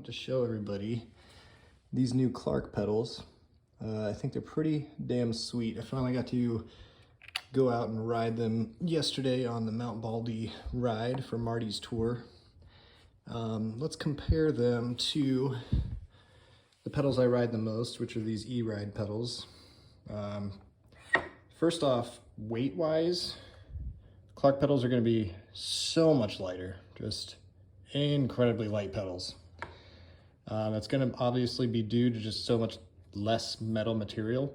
wanted to show everybody these new Clark pedals. I think they're pretty damn sweet. I finally got to go out and ride them yesterday on the Mount Baldy ride for Marty's tour. Let's compare them to the pedals I ride the most, which are these E-Ride pedals. First off, weight-wise, Clark pedals are going to be so much lighter, just incredibly light pedals. That's going to obviously be due to just so much less metal material.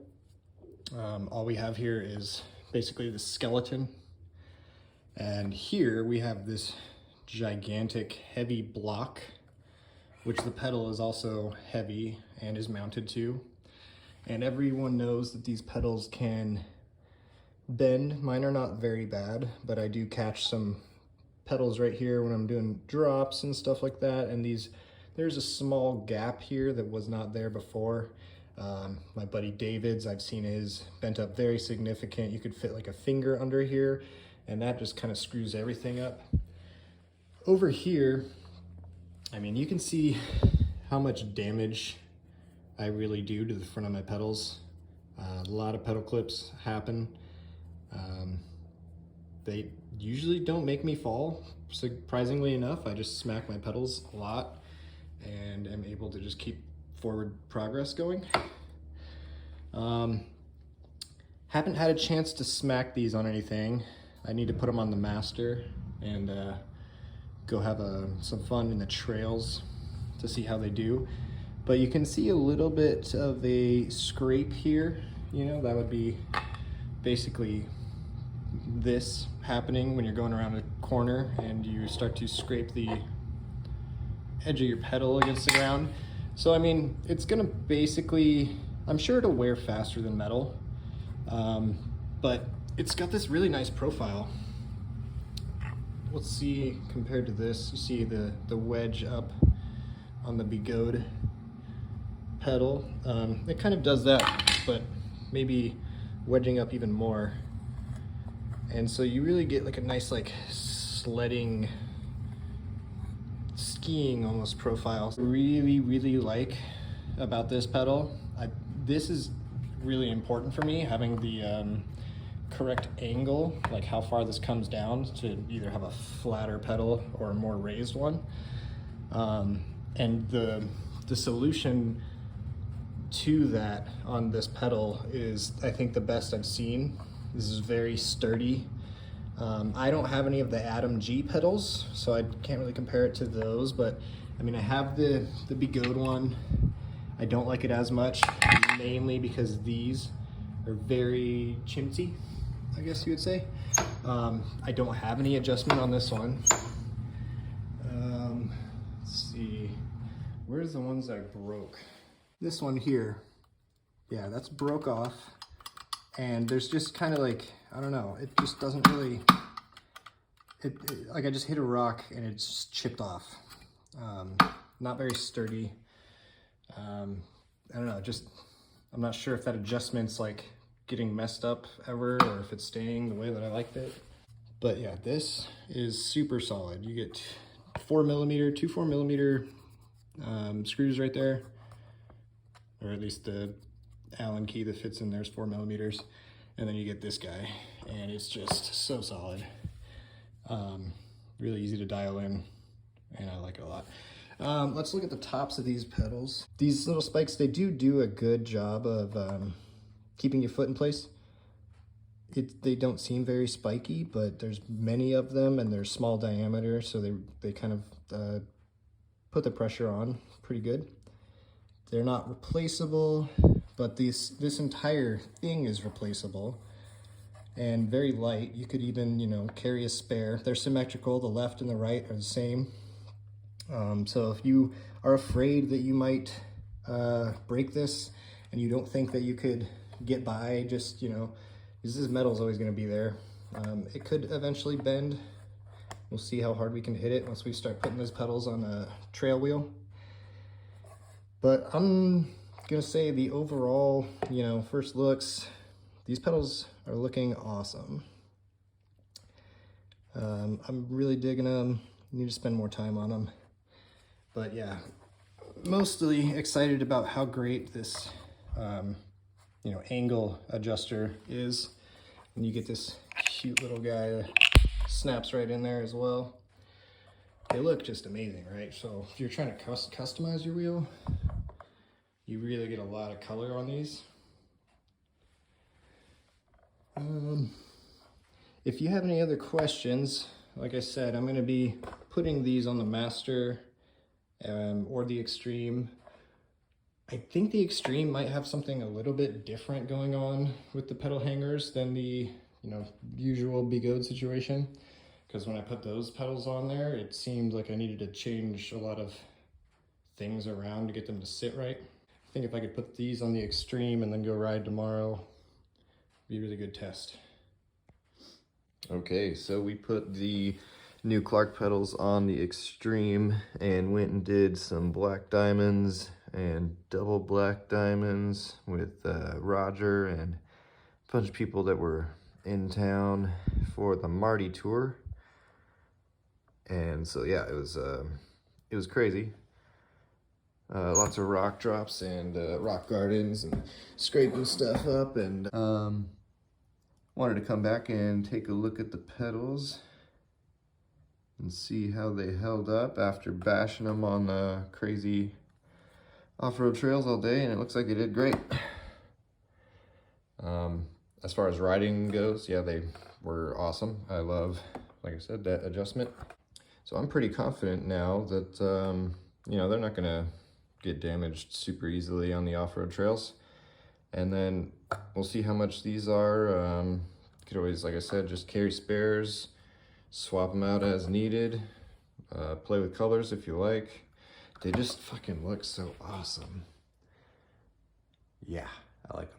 All we have here is basically the skeleton, and here we have this gigantic heavy block, which the pedal is also heavy and is mounted to. And everyone knows that these pedals can bend. Mine are not very bad, but I do catch some pedals right here when I'm doing drops and stuff like that. And there's a small gap here that was not there before. My buddy David's, I've seen his bent up very significant. You could fit like a finger under here, and that just kind of screws everything up. Over here, I mean, you can see how much damage I really do to the front of my pedals. A lot of pedal clips happen. They usually don't make me fall, surprisingly enough. I just smack my pedals a lot and am able to just keep forward progress going. Haven't had a chance to smack these on anything. I need to put them on the master and go have some fun in the trails to see how they do. But you can see a little bit of a scrape here. You know, that would be basically this happening when you're going around a corner and you start to scrape the edge of your pedal against the ground. So I mean, it's gonna basically, I'm sure it'll wear faster than metal, but it's got this really nice profile. Let's see, compared to this, you see the wedge up on the Begode pedal. It kind of does that, but maybe wedging up even more. And so you really get like a nice like sledding, skiing almost profile. Really like about this pedal, this is really important for me, having the correct angle, like how far this comes down, to either have a flatter pedal or a more raised one. And the solution to that on this pedal is, I think, the best I've seen. This is very sturdy. I don't have any of the Atom G pedals, so I can't really compare it to those, but I mean, I have the Begode one. I don't like it as much, mainly because these are very chintzy, I guess you would say. I don't have any adjustment on this one. Let's see, where's the ones I broke? This one here, yeah, that's broke off. And there's just kind of like, I don't know, it just doesn't really, like I just hit a rock and it's just chipped off. Not very sturdy. I don't know, I'm not sure if that adjustment's like getting messed up ever, or if it's staying the way that I liked it. But yeah, this is super solid. You get 2 4 millimeter screws right there, or at least the Allen key that fits in there is 4 millimeters, and then you get this guy, and it's just so solid. Really easy to dial in, and I like it a lot. Let's look at the tops of these pedals. These little spikes, they do a good job of keeping your foot in place. They don't seem very spiky, but there's many of them, and they're small diameter, so they kind of put the pressure on pretty good. They're not replaceable, but this entire thing is replaceable and very light. You could even, you know, carry a spare. They're symmetrical. The left and the right are the same. So if you are afraid that you might break this and you don't think that you could get by, just, you know, because this metal is always going to be there. It could eventually bend. We'll see how hard we can hit it once we start putting those pedals on a trail wheel. But I'm gonna say the overall, you know, first looks, these pedals are looking awesome. I'm really digging them. Need to spend more time on them. But yeah, mostly excited about how great this, you know, angle adjuster is. And you get this cute little guy that snaps right in there as well. They look just amazing, right? So if you're trying to customize your wheel, you really get a lot of color on these. If you have any other questions, like I said, I'm going to be putting these on the Master or the Extreme. I think the Extreme might have something a little bit different going on with the pedal hangers than the, you know, usual Bigot situation. Because when I put those pedals on there, it seemed like I needed to change a lot of things around to get them to sit right. I think if I could put these on the Extreme and then go ride tomorrow, it'd be a really good test. Okay, so we put the new Clark pedals on the Extreme and went and did some black diamonds and double black diamonds with Roger and a bunch of people that were in town for the Marty tour. And so yeah, it was crazy. Lots of rock drops and rock gardens and scraping stuff up, and wanted to come back and take a look at the pedals and see how they held up after bashing them on the crazy off-road trails all day, and it looks like they did great. As far as riding goes, yeah, they were awesome. I love, like I said, that adjustment. So I'm pretty confident now that, you know, they're not gonna get damaged super easily on the off-road trails. And then we'll see how much these are. You could always, like I said, just carry spares, swap them out as needed, play with colors if you like. They just fucking look so awesome. Yeah, I like them.